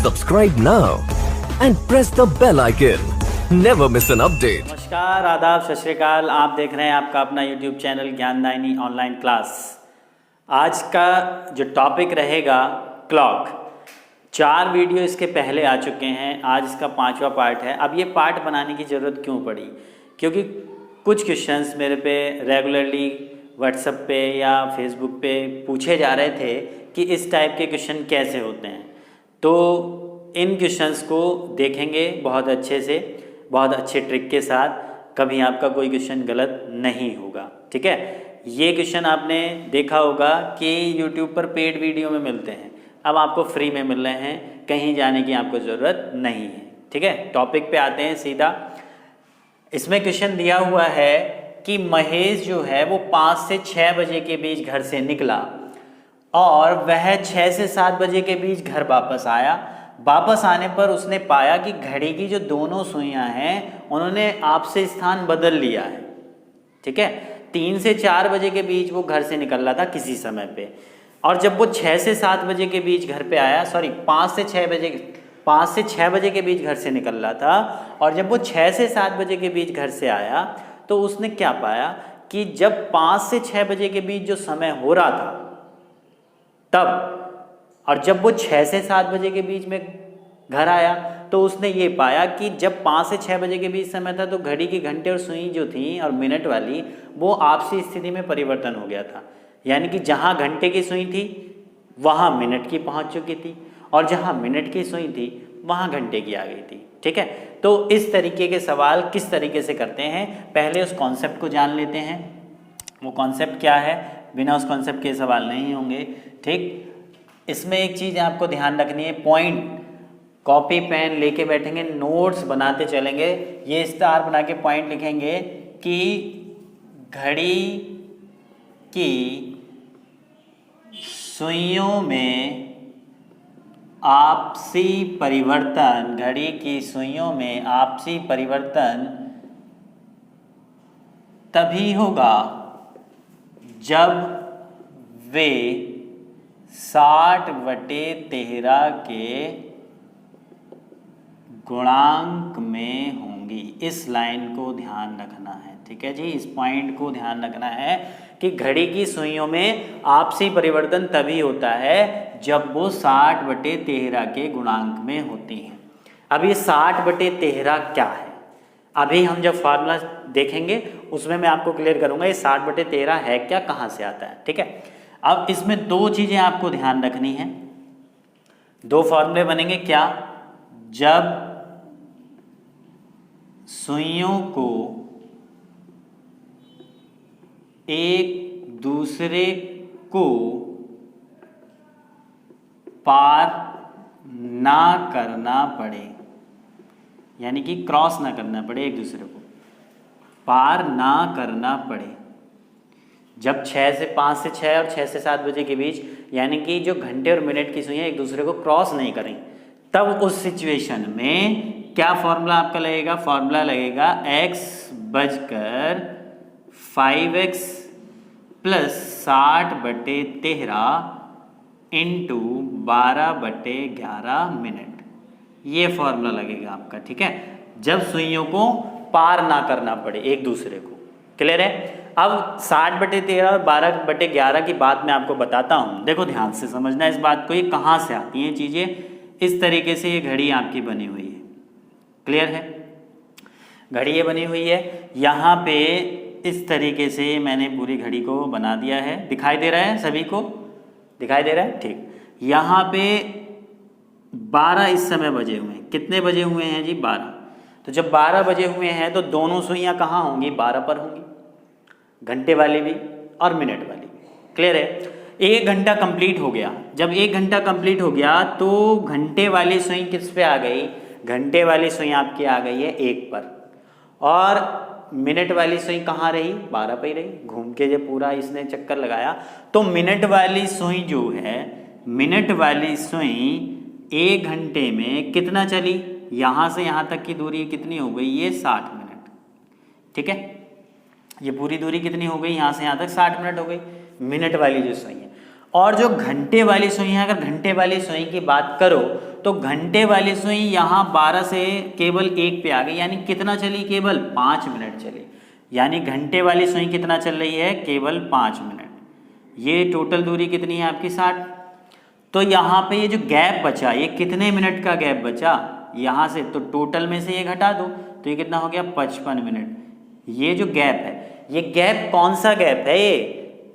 Subscribe now and press the bell icon. Never miss an update. नमस्कार, आदाब, सत श्री अकाल। आप देख रहे हैं आपका अपना YouTube चैनल ज्ञानदायिनी ऑनलाइन क्लास। आज का जो टॉपिक रहेगा क्लॉक। 4 वीडियो इसके पहले आ चुके हैं, आज इसका 5वां पार्ट है। अब ये पार्ट बनाने की ज़रूरत क्यों पड़ी? क्योंकि कुछ क्वेश्चंस मेरे पे रेगुलरली व्हाट्सएप पे या फेसबुक पे पूछे जा रहे थे कि इस टाइप के क्वेश्चन कैसे होते हैं। तो इन क्वेश्चंस को देखेंगे बहुत अच्छे से, बहुत अच्छे ट्रिक के साथ, कभी आपका कोई क्वेश्चन गलत नहीं होगा। ठीक है, ये क्वेश्चन आपने देखा होगा कि YouTube पर पेड वीडियो में मिलते हैं, अब आपको फ्री में मिल रहे हैं, कहीं जाने की आपको ज़रूरत नहीं है। ठीक है, टॉपिक पे आते हैं सीधा। इसमें क्वेश्चन दिया हुआ है कि महेश जो है वो 5 से 6 बजे के बीच घर से निकला और वह 6 से 7 बजे के बीच घर वापस आया। वापस आने पर उसने पाया कि घड़ी की जो दोनों सुइयां हैं उन्होंने आपसे स्थान बदल लिया है। ठीक है, 3 से 4 बजे के बीच वो घर से निकल रहा था किसी समय पे, और जब वो 6 से 7 बजे के बीच घर पे आया, 5 से 6 बजे के बीच घर से निकल रहा था, और जब वो 6 से 7 बजे के बीच घर से आया तो उसने क्या पाया कि जब 5 से 6 बजे के बीच जो समय हो रहा था तब, और जब वो 6 से 7 बजे के बीच में घर आया तो उसने ये पाया कि जब 5 से 6 बजे के बीच समय था तो घड़ी की घंटे और सुई जो थी और मिनट वाली वो आपसी स्थिति में परिवर्तन हो गया था। यानी कि जहाँ घंटे की सुई थी वहाँ मिनट की पहुँच चुकी थी, और जहाँ मिनट की सुई थी वहाँ घंटे की आ गई थी। ठीक है, तो इस तरीके के सवाल किस तरीके से करते हैं, पहले उस कॉन्सेप्ट को जान लेते हैं। वो कॉन्सेप्ट क्या है, बिना उस कॉन्सेप्ट के सवाल नहीं होंगे। ठीक, इसमें एक चीज़ आपको ध्यान रखनी है, पॉइंट कॉपी पेन लेके बैठेंगे, नोट्स बनाते चलेंगे, ये स्टार बना के पॉइंट लिखेंगे कि घड़ी की सुइयों में आपसी परिवर्तन, घड़ी की सुइयों में आपसी परिवर्तन तभी होगा जब वे 60/13 के गुणांक में होंगी। इस लाइन को ध्यान रखना है। ठीक है जी, इस पॉइंट को ध्यान रखना है कि घड़ी की सुइयों में आपसी परिवर्तन तभी होता है जब वो 60/13 के गुणांक में होती हैं। अब ये 60/13 क्या है, अभी हम जब फार्मूला देखेंगे उसमें मैं आपको क्लियर करूंगा ये 60/13 है क्या, कहाँ से आता है। ठीक है, अब इसमें 2 चीज़ें आपको ध्यान रखनी है, 2 फॉर्मूले बनेंगे। क्या, जब सुइयों को एक दूसरे को पार ना करना पड़े, यानी कि क्रॉस ना करना पड़े, एक दूसरे को पार ना करना पड़े, जब 5 से 6 और 6 से 7 बजे के बीच, यानी कि जो घंटे और मिनट की सुइयां एक दूसरे को क्रॉस नहीं करें, तब उस सिचुएशन में क्या फॉर्मूला आपका लगेगा? फॉर्मूला लगेगा x बजकर 5x प्लस 60/13 इंटू 12/11 मिनट, ये फॉर्मूला लगेगा आपका। ठीक है, जब सुइयों को पार ना करना पड़े एक दूसरे को। क्लियर है? अब 60/13 और 12/11 की बात मैं आपको बताता हूँ, देखो ध्यान से समझना इस बात को, ये कहाँ से आती हैं चीज़ें। इस तरीके से ये घड़ी आपकी बनी हुई है। क्लियर है, घड़ी ये बनी हुई है, यहाँ पे इस तरीके से मैंने पूरी घड़ी को बना दिया है। दिखाई दे रहा है, सभी को दिखाई दे रहा है? ठीक, यहाँ पे 12 इस समय बजे हुए हैं। कितने बजे हुए हैं जी? 12। तो जब 12 बजे हुए हैं तो दोनों सुइयाँ कहाँ होंगी? 12 पर होंगी, घंटे वाली भी और मिनट वाली भी। क्लियर है? 1 घंटा कंप्लीट हो गया। जब 1 घंटा कंप्लीट हो गया तो घंटे वाली सुई किस पे आ गई? घंटे वाली सुई आपकी आ गई है 1 पर, और मिनट वाली सुई कहाँ रही? 12 पे ही रही। घूम के जब पूरा इसने चक्कर लगाया तो मिनट वाली सुई जो है, मिनट वाली सुई 1 घंटे में कितना चली? यहाँ से यहाँ तक की दूरी कितनी हो गई? ये 60 मिनट। ठीक है, ये पूरी दूरी कितनी हो गई? यहाँ से यहाँ तक 60 मिनट हो गई, मिनट वाली जो सुई है। और जो घंटे वाली सुई है, अगर घंटे वाली सुई की बात करो तो घंटे वाली सुई यहाँ 12 से केवल 1 पे आ गई, यानी कितना चली, केवल 5 मिनट चली। यानी घंटे वाली सुई कितना चल रही है, केवल 5 मिनट। ये टोटल दूरी कितनी है आपकी, 60। तो यहाँ पे ये जो गैप बचा, ये कितने मिनट का गैप बचा यहाँ से, तो टोटल में से ये घटा दो तो ये कितना हो गया, 55 मिनट। ये जो गैप है, ये गैप कौन सा गैप है,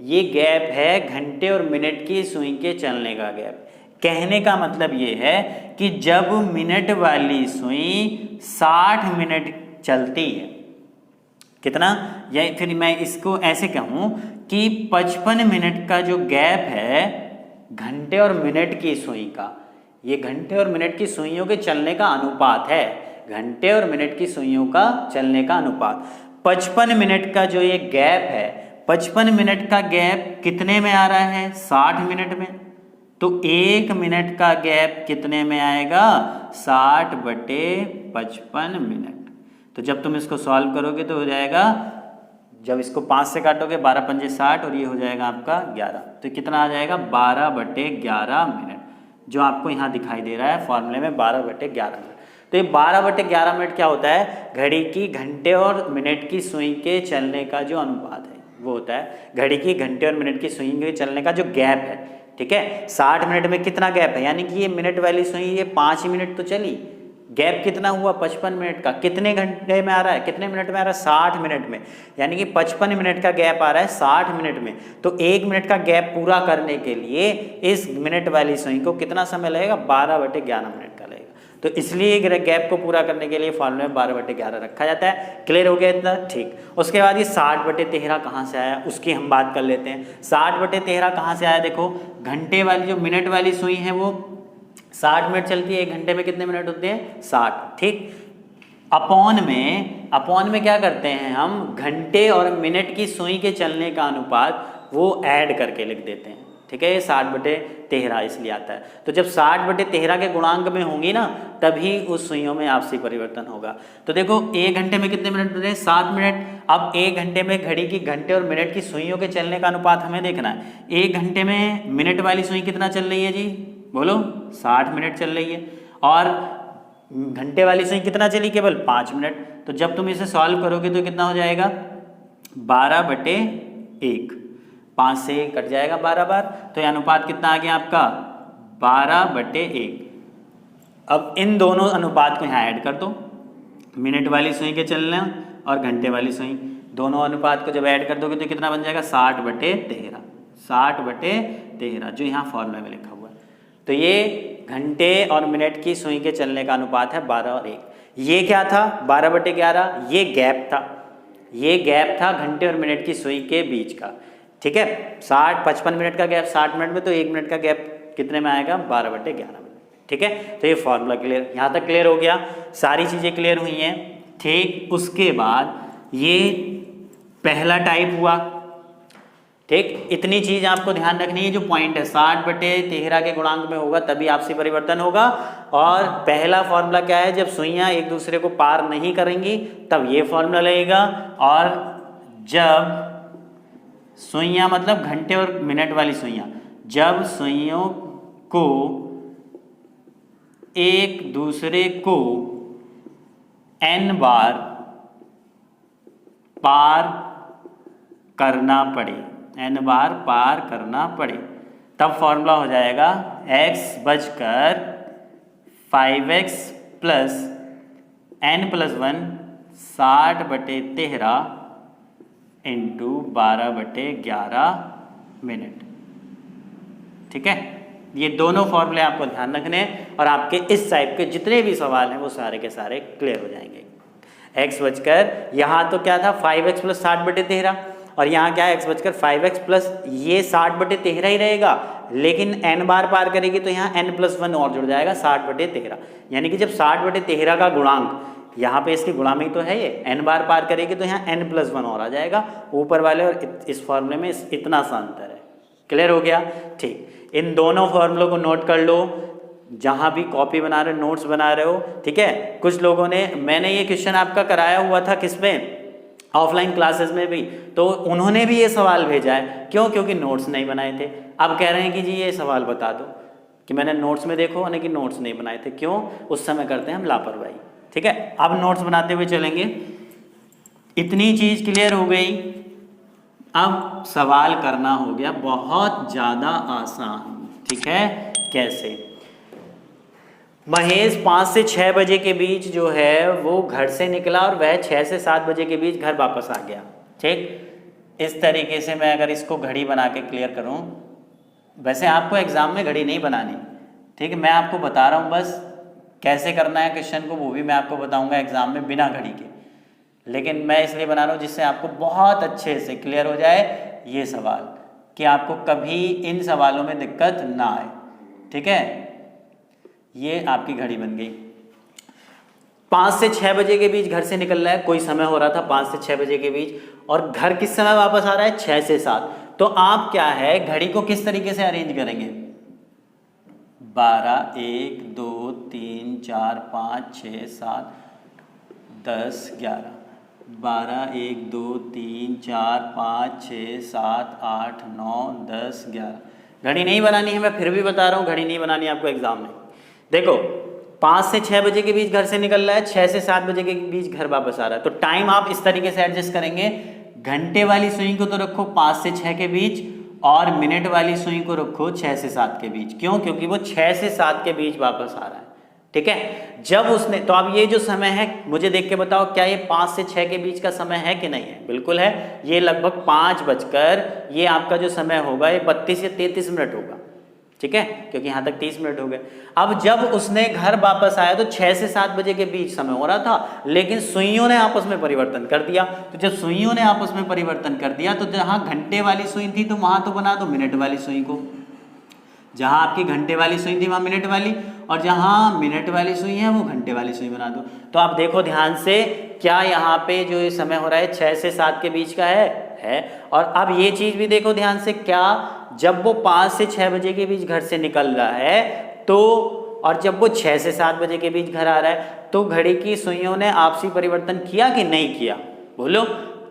ये गैप है घंटे और मिनट की सुई के चलने का गैप। कहने का मतलब ये है कि जब मिनट वाली सुई 60 मिनट चलती है, कितना, या फिर मैं इसको ऐसे कहूँ कि 55 मिनट का जो गैप है घंटे और मिनट की सुई का, ये घंटे और मिनट की सुइयों के चलने का अनुपात है, घंटे और मिनट की सुइयों का चलने का अनुपात। 55 मिनट का जो ये गैप है, 55 मिनट का गैप कितने में आ रहा है, 60 मिनट में। तो 1 मिनट का गैप कितने में आएगा, 60/55 मिनट। तो जब तुम इसको सॉल्व करोगे तो हो जाएगा, जब इसको 5 से काटोगे 12 पंजे 60 और ये हो जाएगा आपका 11, तो कितना आ जाएगा, 12/11 मिनट, जो आपको यहाँ दिखाई दे रहा है फॉर्मूले में 12/11 मिनट। तो ये 12/11 मिनट क्या होता है, घड़ी की घंटे और मिनट की सुई के चलने का जो अनुपात है वो होता है घड़ी की घंटे और मिनट की सुई के चलने का जो गैप है। ठीक है, 60 मिनट में कितना गैप है, यानी कि ये मिनट वाली सुई ये 5 मिनट तो चली, गैप कितना हुआ 55 मिनट का, कितने घंटे में आ रहा है, कितने मिनट में आ रहा है, 60 मिनट में। यानी कि 55 मिनट का गैप आ रहा है 60 मिनट में। तो 1 मिनट का गैप पूरा करने के लिए इस मिनट वाली सुई को कितना समय लगेगा, 12/11 मिनट का लगेगा। तो इसलिए गैप को पूरा करने के लिए फॉर्मूले में 12/11 रखा जाता है। क्लियर हो गया इतना, ठीक। उसके बाद ये 60/13 कहाँ से आया, उसकी हम बात कर लेते हैं। 60/13 कहाँ से आया, देखो घंटे वाली जो मिनट वाली सुई है वो 60 मिनट चलती है, 1 घंटे में कितने मिनट होते हैं, 60, ठीक। अपॉन में क्या करते हैं हम, घंटे और मिनट की सुई के चलने का अनुपात वो ऐड करके लिख देते हैं। ठीक है, 60/13 इसलिए आता है। तो जब 60/13 के गुणांक में होंगी ना, तभी उस सुइयों में आपसी परिवर्तन होगा। तो देखो 1 घंटे में कितने मिनट होते हैं, 7 मिनट। अब 1 घंटे में घड़ी की घंटे और मिनट की सुइयों के चलने का अनुपात हमें देखना है। 1 घंटे में मिनट वाली सुई कितना चल रही है जी, बोलो, 60 मिनट चल रही है, और घंटे वाली सुई कितना चली, केवल 5 मिनट। तो जब तुम इसे सॉल्व करोगे तो कितना हो जाएगा, 12/1, 5 से कट जाएगा 12 बार, तो यह अनुपात कितना आ गया आपका, 12/1। अब इन दोनों अनुपात को यहाँ ऐड कर दो, मिनट वाली सुई के चलना और घंटे वाली सुई, दोनों अनुपात को जब ऐड कर दोगे तो कितना बन जाएगा, 60/13, 60/13, जो यहाँ फॉर्मूला में लिखा हुआ है। तो ये घंटे और मिनट की सुई के चलने का अनुपात है 12 और 1। ये क्या था, 12/11, ये गैप था, ये गैप था घंटे और मिनट की सुई के बीच का। ठीक है, 55 मिनट का गैप 60 मिनट में, तो 1 मिनट का गैप कितने में आएगा, 12/11 में। ठीक है, तो ये फॉर्मूला क्लियर, यहाँ तक क्लियर हो गया, सारी चीज़ें क्लियर हुई हैं। ठीक, उसके बाद ये पहला टाइप हुआ। ठीक, इतनी चीज़ आपको ध्यान रखनी है, जो पॉइंट है 60/13 के गुणांक में होगा तभी आपसी परिवर्तन होगा। और पहला फॉर्मूला क्या है, जब सुइयाँ एक दूसरे को पार नहीं करेंगी तब ये फॉर्मूला लगेगा, और जब सुइयाँ मतलब घंटे और मिनट वाली सुइयाँ, जब सुइयों को एक दूसरे को n बार पार करना पड़े, n बार पार करना पड़े, तब फॉर्मूला हो जाएगा x/5x plus n+1 60/13 into 12/11 minute. ठीक है, ये दोनों फॉर्मूले आपको ध्यान रखने हैं, और आपके इस टाइप के जितने भी सवाल हैं वो सारे के सारे क्लियर हो जाएंगे। यहाँ तो क्या था, 5x प्लस 60/13, और यहाँ क्या है, x/5x प्लस ये 60/13 ही रहेगा, लेकिन n बार पार करेगी तो यहाँ n+1 और जुड़ जाएगा 60/13। यानी कि जब 60/13 का गुणांक, यहाँ पे इसकी गुणामी तो है ये, n बार पार करेगी तो यहाँ n+1 और आ जाएगा, ऊपर वाले और इस फॉर्मूले में इतना सा अंतर है। क्लियर हो गया, ठीक। इन दोनों फॉर्मूलों को नोट कर लो, जहाँ भी कॉपी बना रहे हो, नोट्स बना रहे हो। ठीक है, कुछ लोगों ने, मैंने ये क्वेश्चन आपका कराया हुआ था किसमें, ऑफलाइन क्लासेस में भी, तो उन्होंने भी ये सवाल भेजा है। क्यों, क्योंकि नोट्स नहीं बनाए थे। अब कह रहे हैं कि जी ये सवाल बता दो कि मैंने नोट्स में देखो यानी कि नोट्स नहीं बनाए थे, क्यों? उस समय करते हैं हम लापरवाही। ठीक है, अब नोट्स बनाते हुए चलेंगे। इतनी चीज़ क्लियर हो गई। अब सवाल करना हो गया बहुत ज़्यादा आसान। ठीक है, कैसे? महेश 5 से 6 बजे के बीच जो है वो घर से निकला और वह 6 से 7 बजे के बीच घर वापस आ गया। ठीक, इस तरीके से मैं अगर इसको घड़ी बना के क्लियर करूं, वैसे आपको एग्जाम में घड़ी नहीं बनानी, ठीक है, मैं आपको बता रहा हूं बस कैसे करना है क्वेश्चन को, वो भी मैं आपको बताऊंगा एग्जाम में बिना घड़ी के, लेकिन मैं इसलिए बना रहा हूँ जिससे आपको बहुत अच्छे से क्लियर हो जाए ये सवाल, कि आपको कभी इन सवालों में दिक्कत ना आए। ठीक है, ये आपकी घड़ी बन गई। 5 से 6 बजे के बीच घर से निकल रहा है, कोई समय हो रहा था 5 से 6 बजे के बीच, और घर किस समय वापस आ रहा है? 6 से 7। तो आप क्या है, घड़ी को किस तरीके से अरेंज करेंगे? 12, 1, 2, 3, 4, 5, 6, 7, 10, 11, 12, 1, 2, 3, 4, 5, 6, 7, 8, 9, 10, 11। घड़ी नहीं बनानी है, मैं फिर भी बता रहा हूँ, घड़ी नहीं बनानी है आपको एग्जाम में। देखो 5 से 6 बजे के बीच घर से निकल रहा है, 6 से 7 बजे के बीच घर वापस आ रहा है, तो टाइम आप इस तरीके से एडजस्ट करेंगे। घंटे वाली सुई को तो रखो 5 से 6 के बीच, और मिनट वाली सुई को रखो 6 से 7 के बीच। क्यों? क्योंकि वो 6 से 7 के बीच वापस आ रहा है। ठीक है, जब उसने, तो अब ये जो समय है मुझे देख के बताओ, क्या ये 5 से 6 के बीच का समय है कि नहीं है? बिल्कुल है। ये लगभग 5 बजकर, ये आपका जो समय होगा ये 32 या 33 मिनट होगा। ठीक है, क्योंकि यहाँ तक 30 मिनट हो गए। अब जब उसने घर वापस आया तो 6 से 7 बजे के बीच समय हो रहा था, लेकिन सुइयों ने आपस में परिवर्तन कर दिया। तो जब सुइयों ने आपस में परिवर्तन कर दिया तो जहाँ घंटे वाली सुई थी तो वहाँ तो बना दो मिनट वाली सुई को, जहाँ आपकी घंटे वाली सुई थी वहाँ मिनट वाली, और जहाँ मिनट वाली सुई है वो घंटे वाली सुई बना दो। तो आप देखो ध्यान से, क्या यहाँ पे जो ये समय हो रहा है 6 से 7 के बीच का है। और अब ये चीज़ भी देखो ध्यान से, क्या जब वो 5 से 6 बजे के बीच घर से निकल रहा है तो, और जब वो 6 से 7 बजे के बीच घर आ रहा है, तो घड़ी की सुइयों ने आपसी परिवर्तन किया कि नहीं किया? बोलो,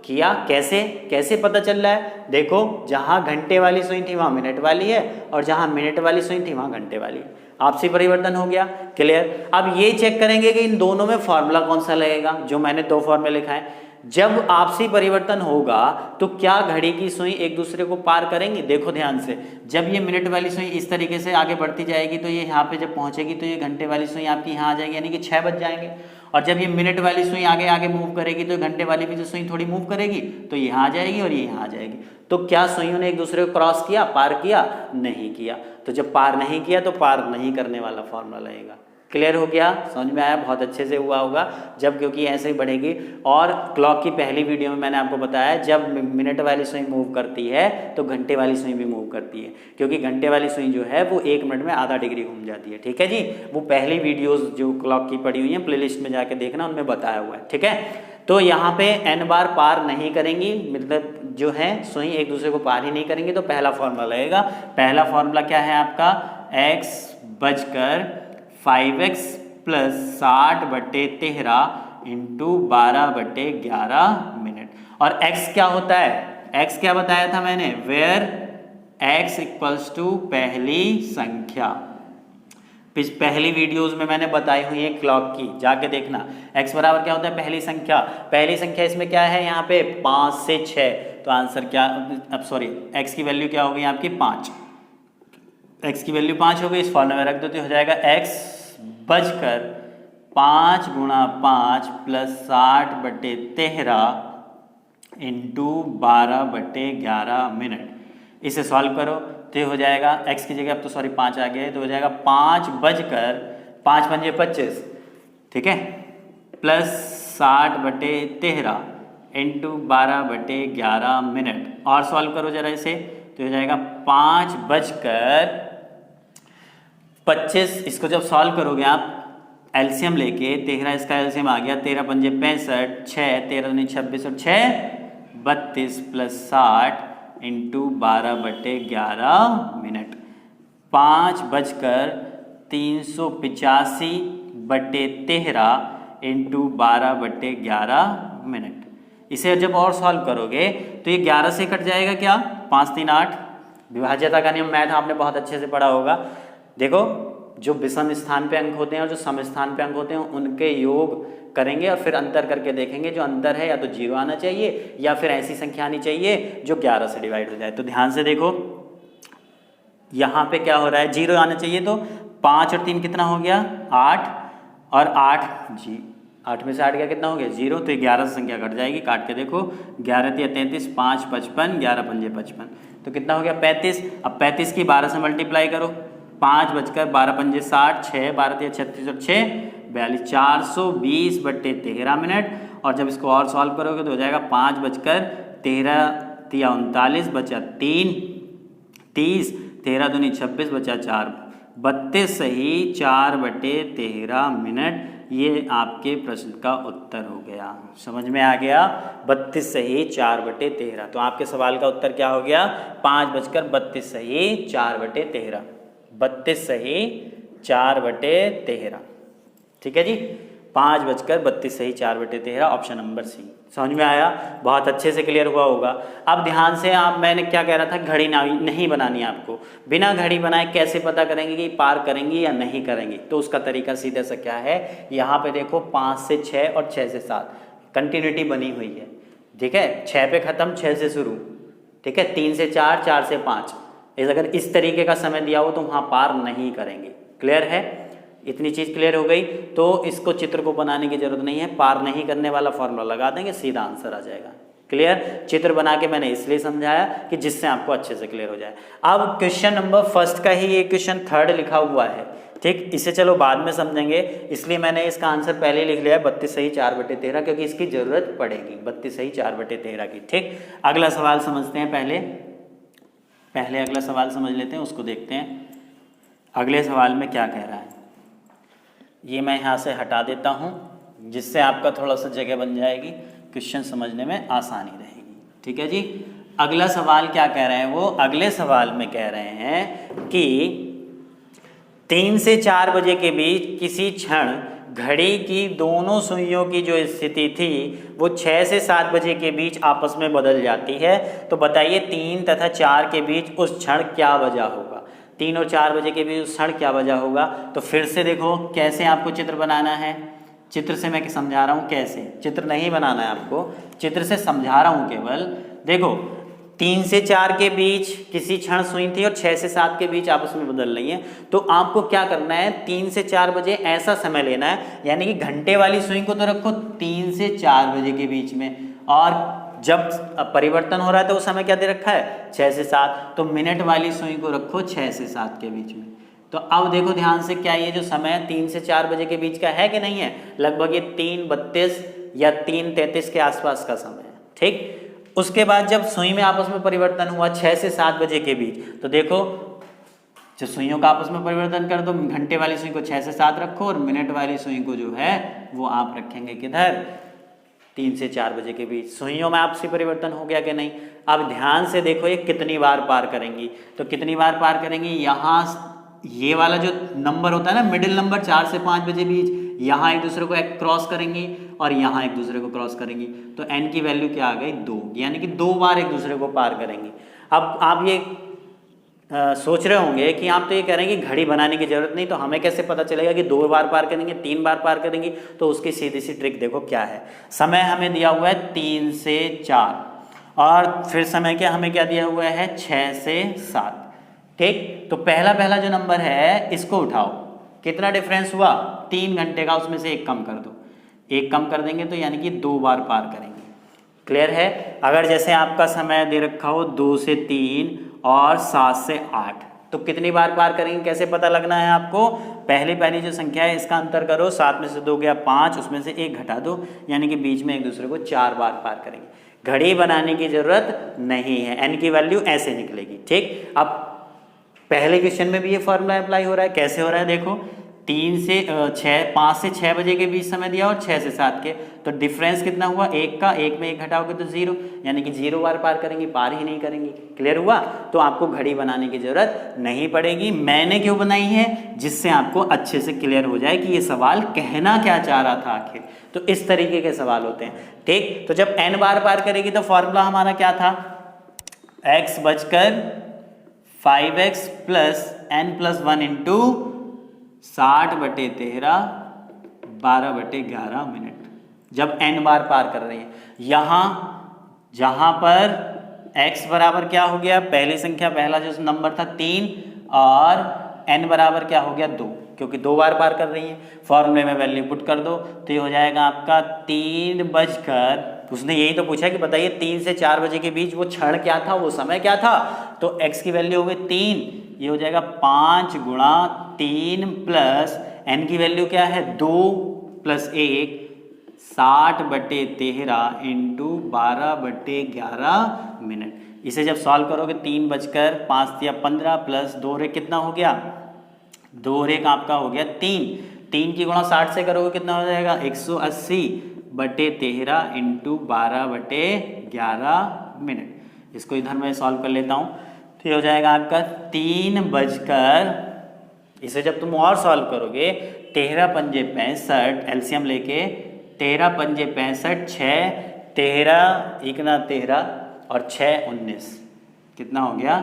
किया। कैसे? कैसे पता चल रहा है? देखो, जहाँ घंटे वाली सुई थी वहाँ मिनट वाली है, और जहाँ मिनट वाली सुई थी वहाँ घंटे वाली है। आपसी परिवर्तन हो गया। क्लियर? अब ये चेक करेंगे कि इन दोनों में फॉर्मूला कौन सा लगेगा, जो मैंने 2 फॉर्मूले लिखा है। जब आपसी परिवर्तन होगा तो क्या घड़ी की सुई एक दूसरे को पार करेंगी? देखो ध्यान से, जब ये मिनट वाली सुई इस तरीके से आगे बढ़ती जाएगी तो ये यहाँ पे जब पहुँचेगी तो ये घंटे वाली सुई आपकी यहाँ आ जाएगी, यानी कि 6 बज जाएंगे। और जब ये मिनट वाली सुई आगे आगे मूव करेगी तो घंटे वाली भी जो सुई थोड़ी मूव करेगी तो ये यहाँ आ जाएगी और ये यहाँ आ जाएगी। तो क्या सुइयों ने एक दूसरे को क्रॉस किया, पार किया? नहीं किया। तो जब पार नहीं किया तो पार नहीं करने वाला फॉर्मूला लगेगा। क्लियर हो गया? समझ में आया? बहुत अच्छे से हुआ होगा जब, क्योंकि ऐसे ही बढ़ेगी। और क्लॉक की पहली वीडियो में मैंने आपको बताया, जब मिनट वाली सुई मूव करती है तो घंटे वाली सुई भी मूव करती है, क्योंकि घंटे वाली सुई जो है वो 1 मिनट में आधा डिग्री घूम जाती है। ठीक है जी, वो पहली वीडियोस जो क्लॉक की पड़ी हुई हैं प्लेलिस्ट में जाके देखना, उनमें बताया हुआ है। ठीक है, तो यहाँ पे n बार पार नहीं करेंगी, मतलब जो है सुई एक दूसरे को पार ही नहीं करेंगे, तो पहला फॉर्मूला लगेगा। पहला फॉर्मूला क्या है आपका? x बजकर 5x प्लस 60/13 इंटू 12/11 मिनट। और x क्या होता है? x क्या बताया था मैंने? वेयर x इक्वल्स टू पहली संख्या। पहली वीडियोस में मैंने बताई हुई है क्लॉक की, जाके देखना। x बराबर क्या होता है? पहली संख्या। पहली संख्या इसमें क्या है? यहाँ पे 5 से 6, तो आंसर क्या, अब सॉरी, x की वैल्यू क्या हो गई आपकी? 5। x की वैल्यू 5 हो गई, इस फॉर्मूले में रख दो तो हो जाएगा x बजकर 5 गुणा 5 प्लस 60/13 इंटू 12/11 मिनट। इसे सॉल्व करो तो ये हो जाएगा, x की जगह अब तो सॉरी 5 आ गया है, तो हो जाएगा 5 बजकर 5 पंजे 25, ठीक है, प्लस 60/13 इंटू 12/11 मिनट। और सॉल्व करो जरा इसे, तो हो जाएगा 5 बजकर 25। इसको जब सॉल्व करोगे आप एलसीएम लेके, 13 इसका एलसीएम आ गया, 13 पंजे 65, 6 13 दूनी 26 और 6 32 प्लस 60 इंटू 12/11 मिनट। 5 बजकर 385/13 इंटू 12/11 मिनट। इसे जब और सॉल्व करोगे तो ये 11 से कट जाएगा क्या? 5 3 8, विभाज्यता का नियम मैथ आपने बहुत अच्छे से पढ़ा होगा। देखो जो विषम स्थान पे अंक होते हैं और जो सम स्थान पे अंक होते हैं उनके योग करेंगे और फिर अंतर करके देखेंगे। जो अंतर है या तो 0 आना चाहिए या फिर ऐसी संख्या आनी चाहिए जो 11 से डिवाइड हो जाए। तो ध्यान से देखो यहाँ पे क्या हो रहा है, 0 आना चाहिए, तो 5 और 3 कितना हो गया 8, और 8 में से 8 गया कितना हो गया 0, तो 11 से संख्या कट जाएगी। काट के देखो 11 या 33, 5 55, 11 पंजे 55, तो कितना हो गया 35। अब 35 की 12 से मल्टीप्लाई करो, 5 बजकर 12 पंजे 60, 6 12 या 36 और 6 42, 420/13 मिनट। और जब इसको और सॉल्व करोगे तो हो जाएगा 5 बजकर 13 या 39 बचा 3 30, 13 दूनी 26 बचा 4 32 सही 4/13 मिनट। ये आपके प्रश्न का उत्तर हो गया। समझ में आ गया, 32 सही 4/13। तो आपके सवाल का उत्तर क्या हो गया 5 बजकर 32 सही 4/13, 32 सही 4/13। ठीक है जी, 5 बजकर 32 सही 4/13, ऑप्शन नंबर सी। समझ में आया, बहुत अच्छे से क्लियर हुआ होगा। अब ध्यान से आप, मैंने क्या कह रहा था, घड़ी नहीं बनानी है आपको। बिना घड़ी बनाए कैसे पता करेंगे कि पार करेंगे या नहीं करेंगे, तो उसका तरीका सीधा सा क्या है, यहाँ पे देखो 5 से 6 और 6 से 7 कंटिन्यूटी बनी हुई है। ठीक है, 6 पे ख़त्म 6 से शुरू, ठीक है, 3 से 4, 4 से 5। अगर इस तरीके का समय दिया हो तो वहाँ पार नहीं करेंगे। क्लियर है, इतनी चीज़ क्लियर हो गई। तो इसको चित्र को बनाने की जरूरत नहीं है, पार नहीं करने वाला फॉर्मूला लगा देंगे, सीधा आंसर आ जाएगा। क्लियर, चित्र बना के मैंने इसलिए समझाया कि जिससे आपको अच्छे से क्लियर हो जाए। अब क्वेश्चन नंबर फर्स्ट का ही ये क्वेश्चन 3rd लिखा हुआ है, ठीक, इसे चलो बाद में समझेंगे, इसलिए मैंने इसका आंसर पहले लिख लिया है 32 सही 4/13, क्योंकि इसकी जरूरत पड़ेगी 32 सही 4/13 की। ठीक, अगला सवाल समझते हैं, पहले अगला सवाल समझ लेते हैं, उसको देखते हैं अगले सवाल में क्या कह रहा है। ये मैं यहाँ से हटा देता हूँ, जिससे आपका थोड़ा सा जगह बन जाएगी, क्वेश्चन समझने में आसानी रहेगी। ठीक है जी, अगला सवाल क्या कह रहे हैं, वो अगले सवाल में कह रहे हैं कि 3 से 4 बजे के बीच किसी क्षण घड़ी की दोनों सुइयों की जो स्थिति थी वो 6 से 7 बजे के बीच आपस में बदल जाती है। तो बताइए 3 तथा 4 के बीच उस क्षण क्या वजह होगा। 3 और 4 बजे के बीच उस क्षण क्या वजह होगा। तो फिर से देखो कैसे आपको चित्र बनाना है, चित्र से मैं समझा रहा हूँ कैसे, चित्र नहीं बनाना है आपको, चित्र से समझा रहा हूँ केवल। देखो 3 से 4 के बीच किसी क्षण सुई थी और 6 से 7 के बीच आपस में बदल रही है। तो आपको क्या करना है, 3 से 4 बजे ऐसा समय लेना है, यानी कि घंटे वाली सुई को तो रखो 3 से 4 बजे के बीच में, और जब परिवर्तन हो रहा है तो वो समय क्या दे रखा है 6 से 7, तो मिनट वाली सुई को रखो 6 से 7 के बीच में। तो अब देखो ध्यान से, क्या ये जो समय 3 से 4 बजे के बीच का है कि नहीं है, लगभग ये 3:32 या 3:33 के आसपास का समय है। ठीक, उसके बाद जब सुई में आपस में परिवर्तन हुआ 6 से 7 बजे के बीच, तो देखो जो सुइयों का आपस में परिवर्तन कर दो, घंटे वाली सुई को 6 से 7 रखो और मिनट वाली सुई को जो है वो आप रखेंगे किधर, 3 से 4 बजे के बीच। सुइयों में आपसी परिवर्तन हो गया कि नहीं। अब ध्यान से देखो ये कितनी बार पार करेंगी, तो कितनी बार पार करेंगी, यहाँ ये वाला जो नंबर होता है ना मिडिल नंबर 4 से 5 बजे बीच, यहाँ एक दूसरे को क्रॉस करेंगी और यहाँ एक दूसरे को क्रॉस करेंगी। तो n की वैल्यू क्या आ गई 2, यानी कि 2 बार एक दूसरे को पार करेंगी। अब आप ये सोच रहे होंगे कि आप तो ये कह रहे हैं कि घड़ी बनाने की जरूरत नहीं, तो हमें कैसे पता चलेगा कि 2 बार पार करेंगे 3 बार पार करेंगी। तो उसकी सीधी सी ट्रिक देखो क्या है। समय हमें दिया हुआ है 3 से 4 और फिर समय क्या हमें क्या दिया हुआ है 6 से 7। ठीक, तो पहला जो नंबर है इसको उठाओ, कितना डिफरेंस हुआ 3 घंटे का, उसमें से 1 कम कर दो, 1 कम कर देंगे तो यानी कि 2 बार पार करेंगे। क्लियर है। अगर जैसे आपका समय दे रखा हो 2 से 3 और 7 से 8, तो कितनी बार पार करेंगे, कैसे पता लगना है आपको। पहली जो संख्या है इसका अंतर करो, 7 में से 2 गया 5, उसमें से 1 घटा दो, यानी कि बीच में एक दूसरे को 4 बार पार करेंगे। घड़ी बनाने की जरूरत नहीं है, n की वैल्यू ऐसे निकलेगी। ठीक, अब पहले क्वेश्चन में भी ये फॉर्मूला अप्लाई हो रहा है। कैसे हो रहा है देखो, 5 से 6 बजे के बीच समय दिया और 6 से 7 के, तो डिफरेंस कितना हुआ 1 का, 1 में 1 घटाओगे तो 0, यानी कि 0 बार पार करेंगी, पार ही नहीं करेंगी। क्लियर हुआ। तो आपको घड़ी बनाने की जरूरत नहीं पड़ेगी। मैंने क्यों बनाई है, जिससे आपको अच्छे से क्लियर हो जाए कि ये सवाल कहना क्या चाह रहा था आखिर। तो इस तरीके के सवाल होते हैं। ठीक, तो जब n बार पार करेगी तो फॉर्मूला हमारा क्या था, x बचकर 5x plus n plus 1 into 60/13 12/11 minute, जब n बार पार कर रही है। यहाँ जहाँ पर x बराबर क्या हो गया, पहली संख्या पहला जो नंबर था 3 और n बराबर क्या हो गया 2, क्योंकि 2 बार पार कर रही है। फॉर्मूले में वैल्यू पुट कर दो तो ये हो जाएगा आपका 3 बजकर, उसने यही तो पूछा कि बताइए 3 से 4 बजे के बीच वो क्षण क्या था, वो समय क्या था, तो x की वैल्यू हो गई 3, ये हो जाएगा 5 गुणा 3 प्लस n की वैल्यू क्या है 2 प्लस 1 60/13 इंटू 12/11 मिनट। इसे जब सॉल्व करोगे 3 बजकर 5 या 15 प्लस 2 रे कितना हो गया, 2 रे का आपका हो गया 3 की गुणा 60 से करोगे कितना हो जाएगा 180/13 इंटू 12/11 मिनट। इसको इधर मैं सॉल्व कर लेता हूँ तो ये हो जाएगा आपका 3 बजकर, इसे जब तुम और सॉल्व करोगे 13 पंजे 65 एलसीएम लेके 13 पंजे 65 6 13 इकना 13 और 6 19 कितना हो गया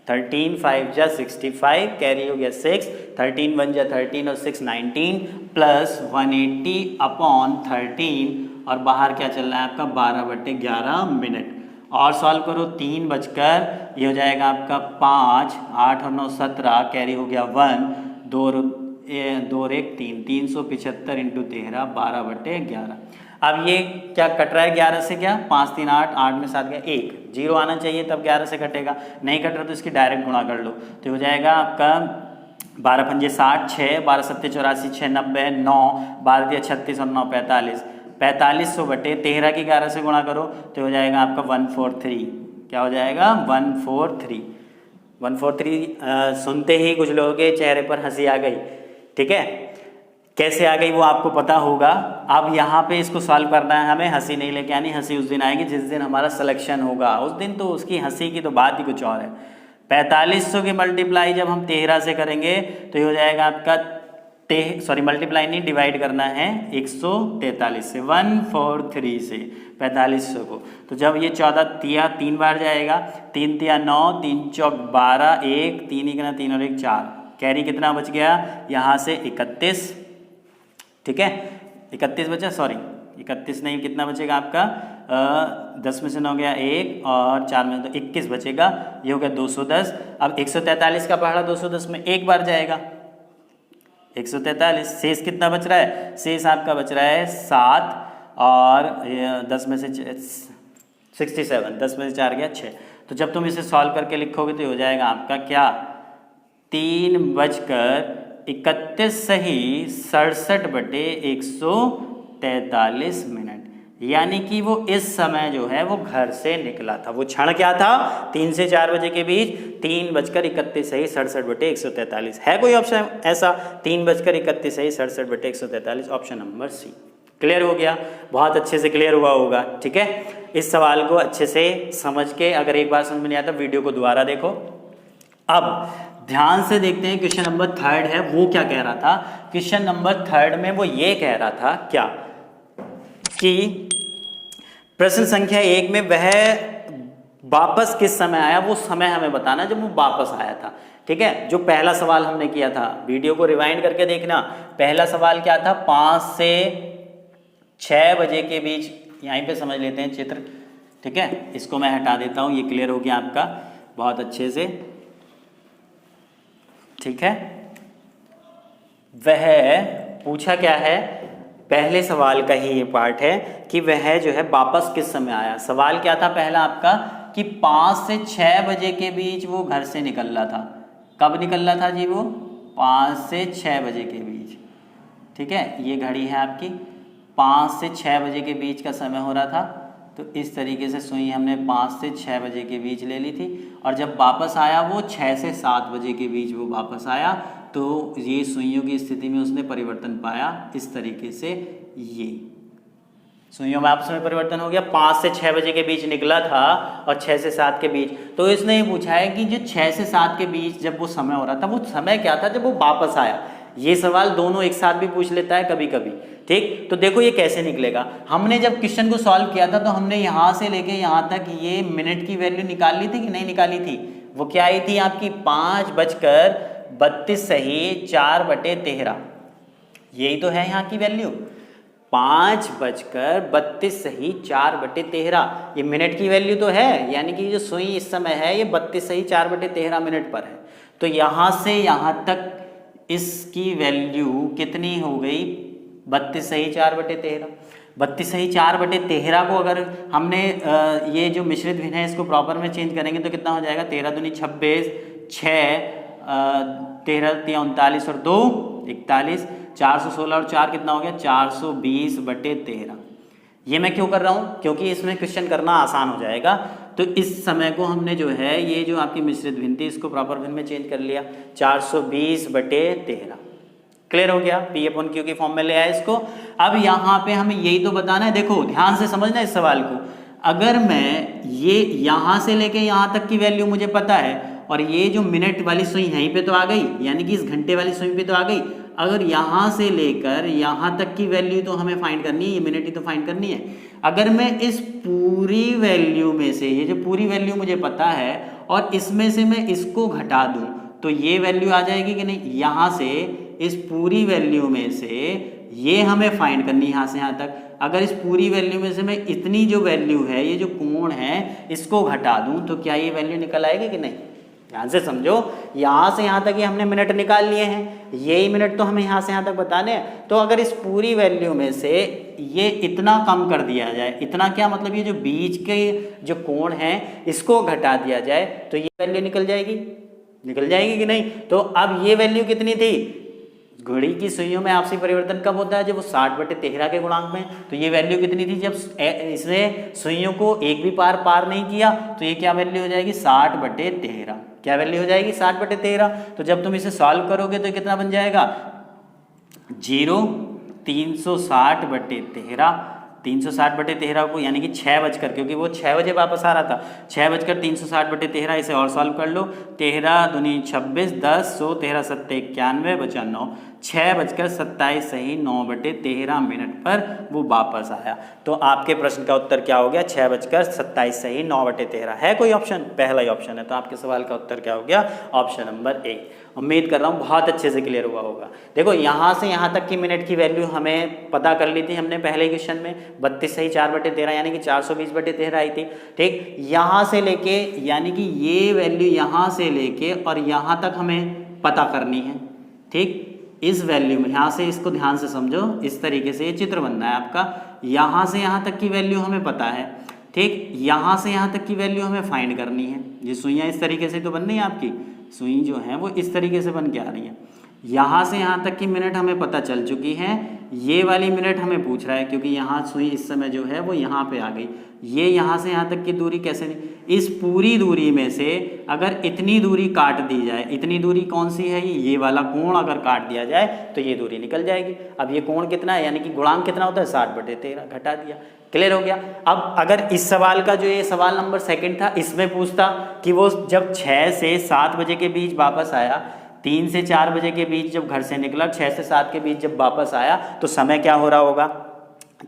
13 5 जा 65 कैरी हो गया 6 13 1 जा 13 और 6 19 प्लस 180/13 और बाहर क्या चल रहा है आपका 12/11 मिनट। और सॉल्व करो 3 बजकर, ये हो जाएगा आपका 5 8 और 9 17 कैरी हो गया 1 2 1 3 375 इंटू 13 12/11। अब ये क्या कट रहा है 11 से, क्या 5 3 8 8 में 7 गया 1 0 आना चाहिए तब 11 से कटेगा, नहीं कट रहा तो इसकी डायरेक्ट गुणा कर लो तो हो जाएगा आपका 12 पंजे 60 6 12 सत्ते 84 6 90 9 12 दिया 36 और 9 45 4500/13 की 11 से गुणा करो तो हो जाएगा आपका 143, क्या हो जाएगा 143 सुनते ही कुछ लोगों के चेहरे पर हंसी आ गई, ठीक है, कैसे आ गई वो आपको पता होगा। अब यहाँ पे इसको सॉल्व करना है हमें, हंसी नहीं लेके आनी, हंसी उस दिन आएगी जिस दिन हमारा सिलेक्शन होगा, उस दिन तो उसकी हंसी की तो बात ही कुछ और है। 4500 की मल्टीप्लाई जब हम 13 से करेंगे तो ये हो जाएगा आपका मल्टीप्लाई नहीं डिवाइड करना है 143 से 143 से 4500 को, तो जब ये 14 तिया 3 बार जाएगा 3 तिया 9 3 चौक 12 1 3 इकना 3 और 1 4 कैरी कितना बच गया यहाँ से 31, ठीक है 31 बचा, 31 नहीं कितना बचेगा आपका 10 में से 9 गया 1 और 4 में तो 21 बचेगा, ये हो गया 210। अब 143 का पहाड़ा 210 में एक बार जाएगा 143, शेष कितना बच रहा है, शेष आपका बच रहा है 7 और 10 में से 67 10 में से 4 गया 6, तो जब तुम इसे सॉल्व करके लिखोगे तो हो जाएगा आपका क्या 3 बजकर 31 सही 67/143 मिनट, यानी कि वो इस समय जो है वो घर से निकला था। वो क्षण क्या था 3 से 4 बजे के बीच 3 बजकर 31 सही 67/143 है कोई ऑप्शन ऐसा 3 बजकर 31 सही 67/143 ऑप्शन नंबर सी। क्लियर हो गया, बहुत अच्छे से क्लियर हुआ होगा, ठीक है। इस सवाल को अच्छे से समझ के अगर एक बार समझ में नहीं आता वीडियो को दोबारा देखो। अब ध्यान से देखते हैं क्वेश्चन नंबर 3 है वो क्या कह रहा था। क्वेश्चन नंबर 3 में वो ये कह रहा था क्या कि प्रश्न संख्या 1 में वह वापस किस समय आया, वो समय हमें बताना जब वो वापस आया था, ठीक है। जो पहला सवाल हमने किया था वीडियो को रिवाइंड करके देखना, पहला सवाल क्या था 5 से 6 बजे के बीच, यहीं पे समझ लेते हैं चित्र, ठीक है। इसको मैं हटा देता हूँ, ये क्लियर हो गया आपका बहुत अच्छे से, ठीक है। वह पूछा क्या है, पहले सवाल का ही ये पार्ट है कि वह जो है वापस किस समय आया। सवाल क्या था पहला आपका कि 5 से 6 बजे के बीच वो घर से निकल रहा था। कब निकल रहा था जी वो 5 से 6 बजे के बीच, ठीक है। ये घड़ी है आपकी 5 से 6 बजे के बीच का समय हो रहा था, तो इस तरीके से सुई हमने 5 से 6 बजे के बीच ले ली थी और जब वापस आया वो 6 से 7 बजे के बीच वो वापस आया, तो ये सुइयों की स्थिति में उसने परिवर्तन पाया इस तरीके से, ये सुइयों में आपस में परिवर्तन हो गया। 5 से 6 बजे के बीच निकला था और 6 से 7 के बीच, तो इसने ये पूछा है कि जो 6 से 7 के बीच जब वो समय हो रहा था वो समय क्या था जब वो वापस आया। ये सवाल दोनों एक साथ भी पूछ लेता है कभी कभी, ठीक। तो देखो ये कैसे निकलेगा। हमने जब क्वेश्चन को सॉल्व किया था तो हमने यहाँ से लेके यहाँ तक ये मिनट की वैल्यू निकाल ली थी कि नहीं निकाली थी, वो क्या आई थी आपकी 5:32 सही 4/13। यही तो है यहाँ की वैल्यू 5:32 सही 4/13। ये मिनट की वैल्यू तो है, यानी कि जो सुई इस समय है ये 32 सही 4/13 मिनट पर है। तो यहाँ से यहाँ तक इसकी वैल्यू कितनी हो गई 32 सही 4/13। 32 सही 4/13 को अगर हमने ये जो मिश्रित भिन्न है इसको प्रॉपर में चेंज करेंगे तो कितना हो जाएगा 13 दूनी 26, 6 13 39 और 2 41, 416 और 4 कितना हो गया 420/13। ये मैं क्यों कर रहा हूँ, क्योंकि इसमें क्वेश्चन करना आसान हो जाएगा। तो इस समय को हमने जो है ये जो आपकी मिश्रित भिन्न थी इसको प्रॉपर भिन्न में चेंज कर लिया 420/13। क्लियर हो गया, P/Q की फॉर्म में ले आया इसको। अब यहाँ पे हमें यही तो बताना है, देखो ध्यान से समझना इस सवाल को। अगर मैं ये यहाँ से लेके यहाँ तक की वैल्यू मुझे पता है और ये जो मिनट वाली सुई यहीं पे तो आ गई, यानी कि इस घंटे वाली सुई पे तो आ गई। अगर यहाँ से लेकर यहाँ तक की वैल्यू तो हमें फाइंड करनी है, ये मिनट ही तो फाइंड करनी है। अगर मैं इस पूरी वैल्यू में से, ये जो पूरी वैल्यू मुझे पता है और इसमें से मैं इसको घटा दूं तो ये वैल्यू आ जाएगी कि नहीं। यहाँ से इस पूरी वैल्यू में से ये हमें फाइंड करनी है यहाँ से यहाँ तक। अगर इस पूरी वैल्यू में से मैं इतनी जो वैल्यू है, ये जो कोण है, इसको घटा दूं तो क्या ये वैल्यू निकल आएगी कि नहीं। ध्यान से समझो, यहाँ से यहाँ तक ये हमने मिनट निकाल लिए हैं, यही मिनट तो हमें यहाँ से यहाँ तक बताने हैं। तो अगर इस पूरी वैल्यू में से ये इतना कम कर दिया जाए, इतना क्या मतलब ये जो बीच के जो कोण है इसको घटा दिया जाए तो ये वैल्यू निकल जाएगी कि नहीं। तो अब ये वैल्यू कितनी थी, घड़ी की सुइयों में आपसी परिवर्तन कब होता है, जब वो 60/13 के गुणांक में। तो ये वैल्यू कितनी थी, जब इसने सुइयों को एक भी पार नहीं किया तो ये क्या वैल्यू हो जाएगी 60/13। क्या वैल्यू हो जाएगी 60/13। तो जब तुम इसे सॉल्व करोगे तो कितना बन जाएगा 0 360/13। 360/13 को यानी कि 6 बजकर, क्योंकि वो 6 बजे वापस आ रहा था, 6 बजकर 360/13। इसे और सॉल्व कर लो, 13 दूनी 26, 10 100 13 7 91 बचा 9, 6:27 सही 9/13 मिनट पर वो वापस आया। तो आपके प्रश्न का उत्तर क्या हो गया 6:27 सही 9/13 है कोई ऑप्शन, पहला ही ऑप्शन है। तो आपके सवाल का उत्तर क्या हो गया ऑप्शन नंबर ए। उम्मीद कर रहा हूँ बहुत अच्छे से क्लियर हुआ होगा। देखो यहाँ से यहाँ तक की मिनट की वैल्यू हमें पता कर ली थी हमने पहले क्वेश्चन में, 32 सही 4/13 यानी कि 420/13 आई थी। ठीक, यहाँ से लेके यानी कि ये वैल्यू यहाँ से लेके और यहाँ तक हमें पता करनी है। ठीक, इस वैल्यू में यहाँ से, इसको ध्यान से समझो, इस तरीके से ये चित्र बनना है आपका। यहाँ से यहाँ तक की वैल्यू हमें पता है। ठीक, यहाँ से यहाँ तक की वैल्यू हमें फाइंड करनी है। ये सुइयाँ इस तरीके से तो बन रही है, आपकी सुई जो है वो इस तरीके से बन के आ रही है। यहाँ से यहाँ तक की मिनट हमें पता चल चुकी है, ये वाली मिनट हमें पूछ रहा है क्योंकि यहाँ सुई इस समय जो है वो यहाँ पे आ गई। ये यहाँ से यहाँ तक की दूरी कैसे नहीं, इस पूरी दूरी में से अगर इतनी दूरी काट दी जाए, इतनी दूरी कौन सी है, ये वाला कोण अगर काट दिया जाए तो ये दूरी निकल जाएगी। अब ये कोण कितना है, यानी कि गुणांक कितना होता है 60/13, घटा दिया। क्लियर हो गया। अब अगर इस सवाल का जो ये सवाल नंबर सेकंड था इसमें पूछता कि वो जब 6 से 7 बजे के बीच वापस आया, 3 से 4 बजे के बीच जब घर से निकला, 6 से 7 के बीच जब वापस आया तो समय क्या हो रहा होगा।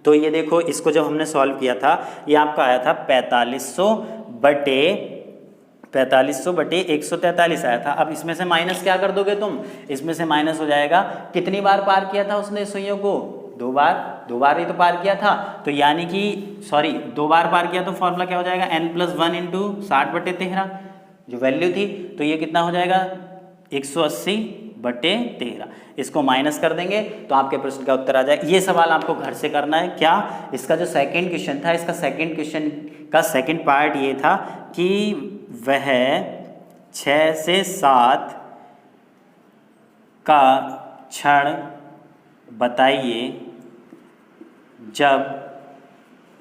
तो ये देखो, इसको जब हमने सॉल्व किया था ये आपका आया था 4500/143 आया था। अब इसमें से माइनस क्या कर दोगे तुम, इसमें से माइनस हो जाएगा कितनी बार पार किया था उसने सुइयों को, 2 बार ही तो पार किया था। तो यानी कि 2 बार पार किया तो फॉर्मूला क्या हो जाएगा n+1 × 60/13 जो वैल्यू थी। तो ये कितना हो जाएगा 180/13। इसको माइनस कर देंगे तो आपके प्रश्न का उत्तर आ जाए। ये सवाल आपको घर से करना है। क्या, इसका जो सेकंड क्वेश्चन था, इसका सेकंड क्वेश्चन का सेकंड पार्ट ये था कि वह 6 से 7 का क्षण बताइए जब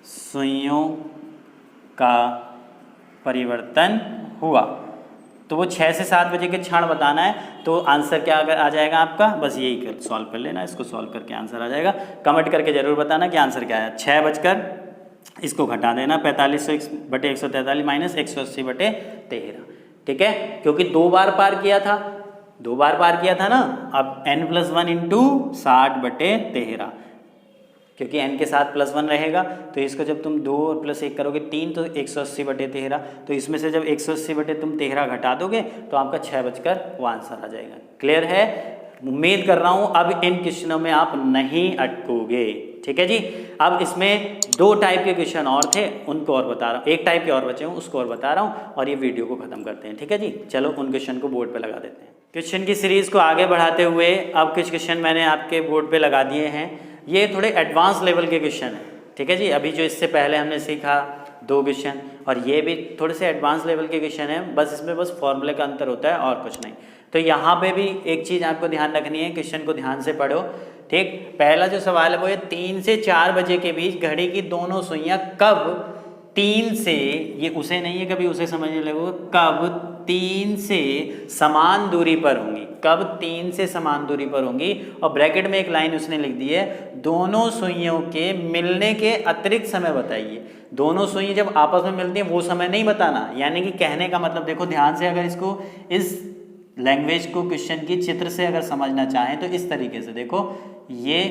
सुइयों का परिवर्तन हुआ। तो वो 6 से 7 बजे के क्षण बताना है। तो आंसर क्या अगर आ जाएगा आपका, बस यही सॉल्व कर लेना, इसको सॉल्व करके आंसर आ जाएगा। कमेंट करके जरूर बताना कि आंसर क्या है। 6 बजकर, इसको घटा देना 4500/143 माइनस 180/13। ठीक है, क्योंकि 2 बार पार किया था, 2 बार पार किया था ना। अब n+1 × 60/13 क्योंकि n के साथ +1 रहेगा, तो इसको जब तुम 2 और +1 करोगे 3, तो 180/13। तो इसमें से जब 180/13 घटा दोगे तो आपका 6 बजकर वो आंसर आ जाएगा। क्लियर है? उम्मीद कर रहा हूँ अब इन क्वेश्चनों में आप नहीं अटकोगे। ठीक है जी। अब इसमें 2 टाइप के क्वेश्चन और थे, उनको और बता रहा हूँ, 1 टाइप के और बचे हूँ उसको और बता रहा हूँ, और ये वीडियो को ख़त्म करते हैं। ठीक है जी। चलो उन क्वेश्चन को बोर्ड पे लगा देते हैं। क्वेश्चन की सीरीज़ को आगे बढ़ाते हुए अब कुछ क्वेश्चन मैंने आपके बोर्ड पे लगा दिए हैं। ये थोड़े एडवांस लेवल के क्वेश्चन हैं। ठीक है जी। अभी जो इससे पहले हमने सीखा 2 क्वेश्चन, और ये भी थोड़े से एडवांस लेवल के क्वेश्चन हैं, बस इसमें बस फॉर्मूले का अंतर होता है और कुछ नहीं। तो यहाँ पे भी एक चीज़ आपको ध्यान रखनी है, क्वेश्चन को ध्यान से पढ़ो। ठीक, पहला जो सवाल है वो है 3 से 4 बजे के बीच घड़ी की दोनों सुइयां कब 3 से, ये उसे नहीं है कभी उसे समझने लगोगे, कब 3 से समान दूरी पर होंगी, कब 3 से समान दूरी पर होंगी। और ब्रैकेट में एक लाइन उसने लिख दी है, दोनों सुइयों के मिलने के अतिरिक्त समय बताइए। दोनों सुइयां जब आपस में मिलती हैं वो समय नहीं बताना, यानी कि कहने का मतलब देखो ध्यान से, अगर इसको इस लैंग्वेज को क्वेश्चन की चित्र से अगर समझना चाहें तो इस तरीके से देखो, ये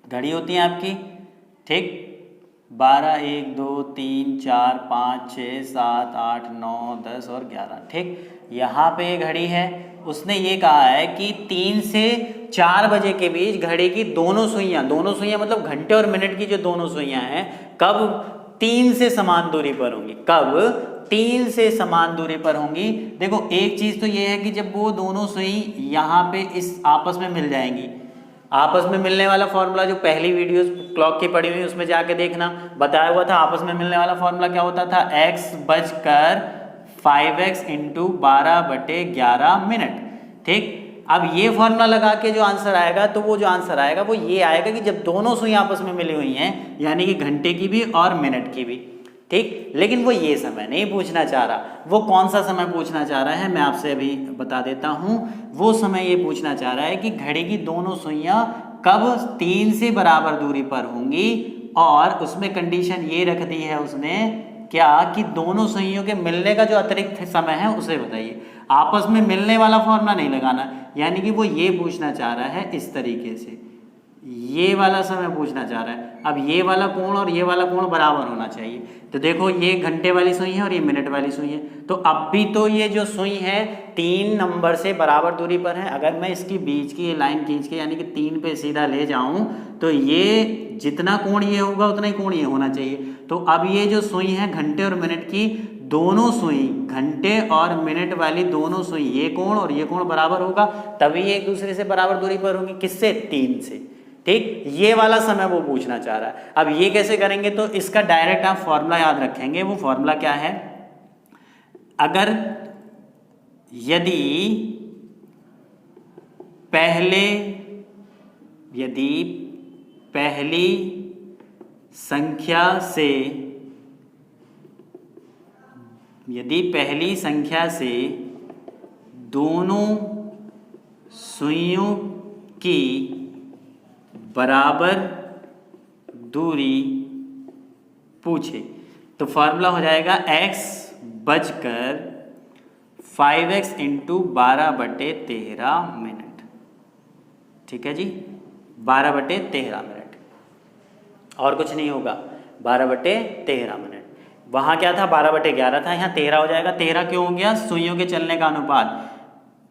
घड़ी होती है आपकी, ठीक, 12, 1, 2, 3, 4, 5, 6, 7, 8, 9, 10 और 11। ठीक, यहाँ पे घड़ी है, उसने ये कहा है कि 3 से 4 बजे के बीच घड़ी की दोनों सुइयां मतलब घंटे और मिनट की जो दोनों सुइयां हैं, कब 3 से समान दूरी पर होंगी, कब 3 से समान दूरी पर होंगी। देखो एक चीज तो ये है कि जब वो दोनों सुई यहाँ पे इस आपस में मिल जाएंगी, आपस में मिलने वाला फॉर्मूला जो पहली वीडियो क्लॉक की पड़ी हुई उसमें जाके देखना, बताया हुआ था आपस में मिलने वाला फॉर्मूला क्या होता था, x बजकर 5x इंटू 12/11 मिनट। ठीक, अब ये फॉर्मूला लगा के जो आंसर आएगा, तो वो जो आंसर आएगा वो ये आएगा कि जब दोनों सुई आपस में मिली हुई हैं, यानी कि घंटे की भी और मिनट की भी। ठीक, लेकिन वो ये समय नहीं पूछना चाह रहा। वो कौन सा समय पूछना चाह रहा है मैं आपसे अभी बता देता हूँ। वो समय ये पूछना चाह रहा है कि घड़ी की दोनों सुइयां कब 3 से बराबर दूरी पर होंगी, और उसमें कंडीशन ये रख दी है उसने क्या, कि दोनों सुइयों के मिलने का जो अतिरिक्त समय है उसे बताइए। आपस में मिलने वाला फॉर्मूला नहीं लगाना, यानी कि वो ये पूछना चाह रहा है इस तरीके से, ये वाला समय पूछना चाह रहा है। अब ये वाला कोण और ये वाला कोण बराबर होना चाहिए। तो देखो ये घंटे वाली सुई है और ये मिनट वाली सुई है, तो अब भी तो ये जो सुई है 3 नंबर से बराबर दूरी पर है। अगर मैं इसकी बीच की ये लाइन खींच के यानी कि 3 पे सीधा ले जाऊं, तो ये जितना कोण ये होगा उतना ही कोण ये होना चाहिए। तो अब ये जो सुई है घंटे और मिनट की, दोनों सुई घंटे और मिनट वाली दोनों सुई, ये कोण और ये कोण बराबर होगा, तभी ये एक दूसरे से बराबर दूरी पर होंगी। किससे? 3 से। ठीक, ये वाला समय वो पूछना चाह रहा है। अब ये कैसे करेंगे, तो इसका डायरेक्ट आप फॉर्मूला याद रखेंगे। वो फॉर्मूला क्या है, अगर यदि पहली संख्या से दोनों सुइयों की बराबर दूरी पूछे, तो फॉर्मूला हो जाएगा x बजकर 5x इंटू 12/13 मिनट। ठीक है जी, 12/13 मिनट, और कुछ नहीं होगा, 12/13 मिनट। वहाँ क्या था, 12/11 था, यहाँ 13 हो जाएगा। 13 क्यों हो गया, सुइयों के चलने का अनुपात।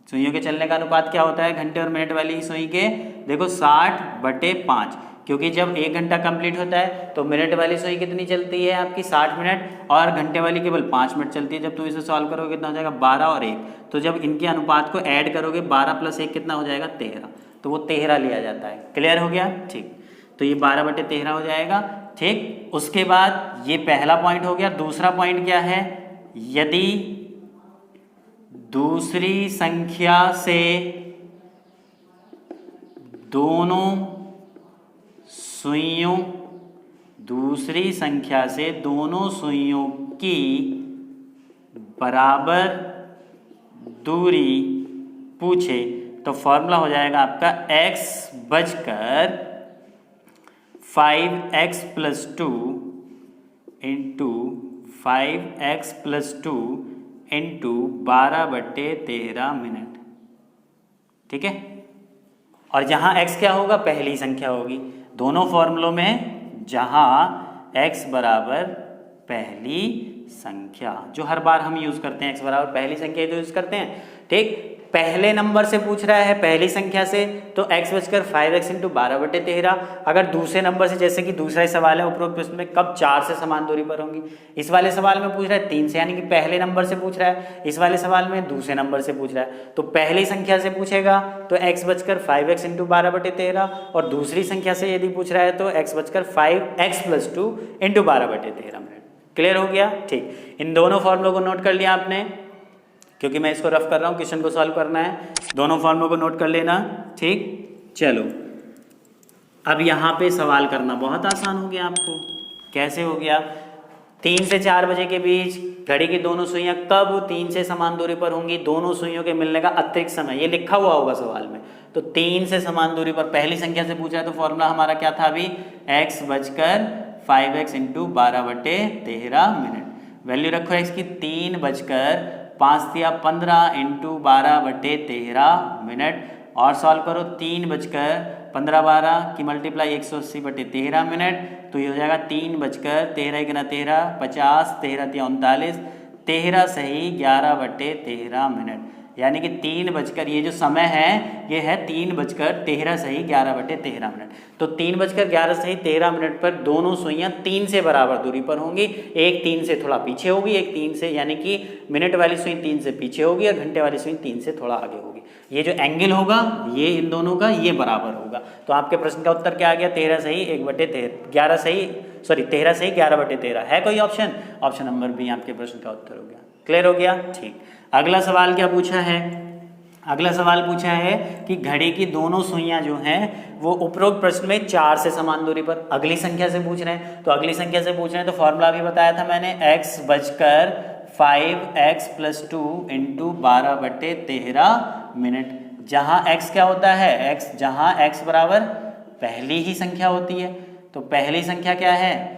सुइयों के चलने का अनुपात क्या होता है घंटे और मिनट वाली सुई के, देखो 60/5, क्योंकि जब 1 घंटा कंप्लीट होता है तो मिनट वाली सुई कितनी चलती है आपकी 60 मिनट, और घंटे वाली केवल 5 मिनट चलती है। जब तुम इसे सॉल्व करोगे कितना हो जाएगा 12 और 1, तो जब इनके अनुपात को ऐड करोगे 12 + 1 कितना हो जाएगा 13, तो वो 13 लिया जाता है। क्लियर हो गया? ठीक, तो ये 12/13 हो जाएगा। ठीक, उसके बाद ये पहला पॉइंट हो गया। दूसरा पॉइंट क्या है, यदि दूसरी संख्या से दोनों सुइयों की बराबर दूरी पूछे, तो फॉर्मूला हो जाएगा आपका x बजकर 5x + 2 into 5x + 2 into 12/13 minute. ठीक है, और जहाँ x क्या होगा, पहली संख्या होगी। दोनों फॉर्मूलों में जहाँ x बराबर पहली संख्या, जो हर बार हम यूज़ करते हैं, x बराबर पहली संख्या ही तो यूज़ करते हैं, ठीक। पहले नंबर से पूछ रहा है, पहली संख्या से, तो x बचकर 5x इंटू 12/13। अगर दूसरे नंबर से, जैसे कि दूसरा ही सवाल है उपरोक्त प्रश्न में, कब 4 से समान दूरी पर होंगी। इस वाले सवाल में पूछ रहा है 3 से, यानी कि पहले नंबर से पूछ रहा है। इस वाले सवाल में दूसरे नंबर से पूछ रहा है, तो पहली संख्या से पूछेगा तो x बचकर 5x इंटू 12/13, और दूसरी संख्या से यदि पूछ रहा है तो x बचकर 5x + 2 इंटू 12/13 मिनट। क्लियर हो गया, ठीक। इन दोनों फॉर्मूलों को नोट कर लिया आपने, क्योंकि मैं इसको रफ कर रहा हूँ, क्वेश्चन को सॉल्व करना है। दोनों फॉर्मूलों को नोट कर लेना, ठीक। चलो अब यहाँ पे सवाल करना बहुत आसान हो गया आपको। कैसे हो गया, 3 से 4 बजे के बीच घड़ी की दोनों सुइयां कब 3 से समान दूरी पर होंगी। दोनों सुइयों के मिलने का अतिरिक्त समय, ये लिखा हुआ होगा सवाल में। तो 3 से समान दूरी पर पहली संख्या से पूछा है, तो फॉर्मूला हमारा क्या था अभी, x बचकर 5x इंटू 12/13 मिनट। वैल्यू रखो x की 3 बजकर 5×15 इंटू 12/13 मिनट, और सॉल्व करो 3 बजकर 15×12 की मल्टीप्लाई 180/13 मिनट। तो ये हो जाएगा 3 बजकर 13×13 50, 13×3 39, 13 सही 11/13 मिनट। यानी कि 3 बजकर, ये जो समय है ये है 3 बजकर 13 सही 11/13 मिनट। तो 3 बजकर 11 सही 13 मिनट पर दोनों सुइयां 3 से बराबर दूरी पर होंगी। एक 3 से थोड़ा पीछे होगी, एक 3 से, यानी कि मिनट वाली सुई 3 से पीछे होगी और घंटे वाली सुई 3 से थोड़ा आगे होगी। ये जो एंगल होगा ये इन दोनों का ये बराबर होगा। तो आपके प्रश्न का उत्तर क्या आ गया, 13 सही 11 सही, सॉरी 13 सही 11/13। है कोई ऑप्शन? ऑप्शन नंबर बी आपके प्रश्न का उत्तर हो गया। क्लियर हो गया, ठीक। अगला सवाल क्या पूछा है, अगला सवाल पूछा है कि घड़ी की दोनों सुइयां जो हैं वो उपरोक्त प्रश्न में 4 से समान दूरी पर, अगली संख्या से पूछ रहे हैं। तो अगली संख्या से पूछ रहे हैं तो फॉर्मूला भी बताया था मैंने, x बचकर 5x + 2 इंटू 12/13 मिनट। जहाँ x क्या होता है, x, जहाँ x बराबर पहली ही संख्या होती है। तो पहली संख्या क्या है,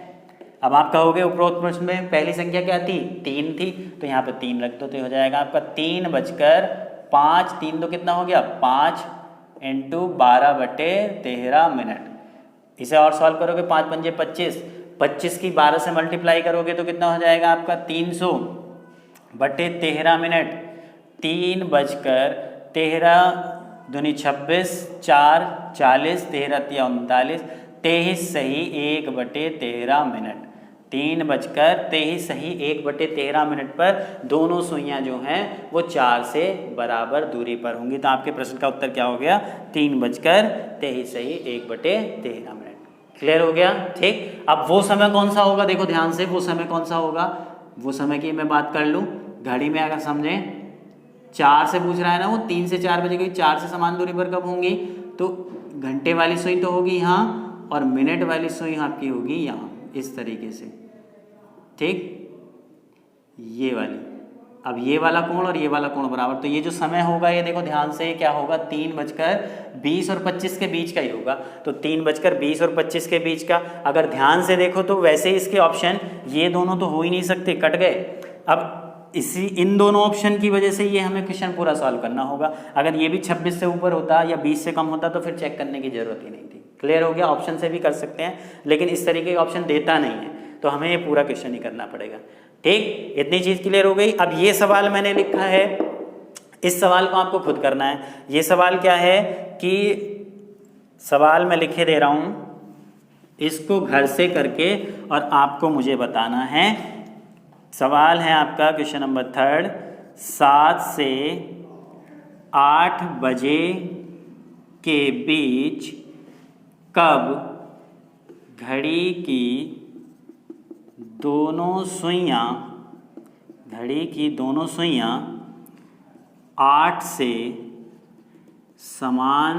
अब आप कहोगे उपरोक्त प्रश्न में पहली संख्या क्या थी, 3 थी, तो यहाँ पे 3 रख दो तो हो जाएगा आपका 3 बजकर 5, 3 तो कितना हो गया 5 इंटू 12/13 मिनट। इसे और सॉल्व करोगे 5 पंजे 25, 25 की 12 से मल्टीप्लाई करोगे तो कितना हो जाएगा आपका 300/13 मिनट। 3 बजकर 13 दूनी 26, 4 40, 13×3 39, 23 सही 1/13 मिनट। 3 बजकर 23 सही 1/13 मिनट पर दोनों सुइयां जो हैं वो 4 से बराबर दूरी पर होंगी। तो आपके प्रश्न का उत्तर क्या हो गया, 3 बजकर 23 सही 1/13 मिनट। क्लियर हो गया, ठीक। अब वो समय कौन सा होगा, देखो ध्यान से, वो समय कौन सा होगा, वो समय की मैं बात कर लूँ। घड़ी में अगर समझें 4 से पूछ रहा है ना, वो 3 से 4 बजे की 4 से समान दूरी पर कब होंगी, तो घंटे वाली सुई तो होगी यहाँ, और मिनट वाली सुई आपकी होगी यहाँ, इस तरीके से, ठीक, ये वाली। अब ये वाला कोण और ये वाला कोण बराबर, तो ये जो समय होगा ये देखो ध्यान से क्या होगा, 3 बजकर 20 और 25 के बीच का ही होगा। तो 3 बजकर 20 और 25 के बीच का, अगर ध्यान से देखो तो वैसे इसके ऑप्शन ये दोनों तो हो ही नहीं सकते, कट गए। अब इन दोनों ऑप्शन की वजह से ये हमें क्वेश्चन पूरा सॉल्व करना होगा। अगर ये भी 26 से ऊपर होता या 20 से कम होता तो फिर चेक करने की जरूरत ही नहीं थी। क्लियर हो गया, ऑप्शन से भी कर सकते हैं, लेकिन इस तरीके का ऑप्शन देता नहीं है, तो हमें ये पूरा क्वेश्चन ही करना पड़ेगा, ठीक। इतनी चीज़ क्लियर हो गई। अब ये सवाल मैंने लिखा है, इस सवाल को आपको खुद करना है। ये सवाल क्या है कि सवाल मैं लिखे दे रहा हूँ, इसको घर से करके और आपको मुझे बताना है। सवाल है आपका क्वेश्चन नंबर 3, 7 से 8 बजे के बीच कब घड़ी की दोनों सुइयां 8 से समान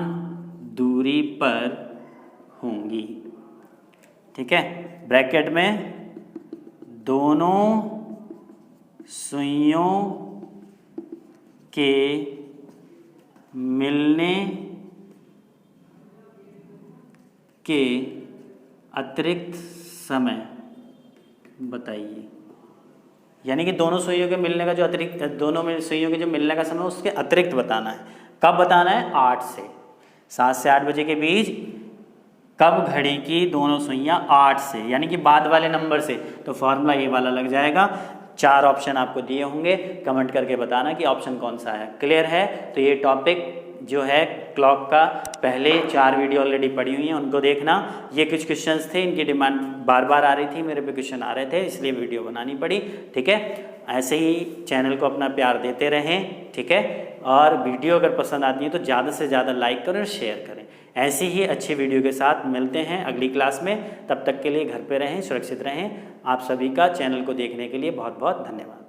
दूरी पर होंगी, ठीक है। ब्रैकेट में दोनों सुइयों के मिलने के अतिरिक्त समय बताइए। यानी कि दोनों सुइयों के मिलने का जो अतिरिक्त, दोनों में सुइयों के जो मिलने का समय उसके अतिरिक्त बताना है। कब बताना है, 8 से। 7 से 8 बजे के बीच कब घड़ी की दोनों सुइयां 8 से, यानी कि बाद वाले नंबर से, तो फॉर्मूला ये वाला लग जाएगा। 4 ऑप्शन आपको दिए होंगे, कमेंट करके बताना कि ऑप्शन कौन सा है। क्लियर है? तो ये टॉपिक जो है क्लॉक का, पहले 4 वीडियो ऑलरेडी पड़ी हुई हैं, उनको देखना। ये कुछ क्वेश्चंस थे, इनकी डिमांड बार बार आ रही थी, मेरे पे क्वेश्चन आ रहे थे, इसलिए वीडियो बनानी पड़ी। ठीक है, ऐसे ही चैनल को अपना प्यार देते रहें। ठीक है, और वीडियो अगर पसंद आती है तो ज़्यादा से ज़्यादा लाइक करें और शेयर करें। ऐसी ही अच्छी वीडियो के साथ मिलते हैं अगली क्लास में। तब तक के लिए घर पे रहें, सुरक्षित रहें। आप सभी का चैनल को देखने के लिए बहुत बहुत धन्यवाद।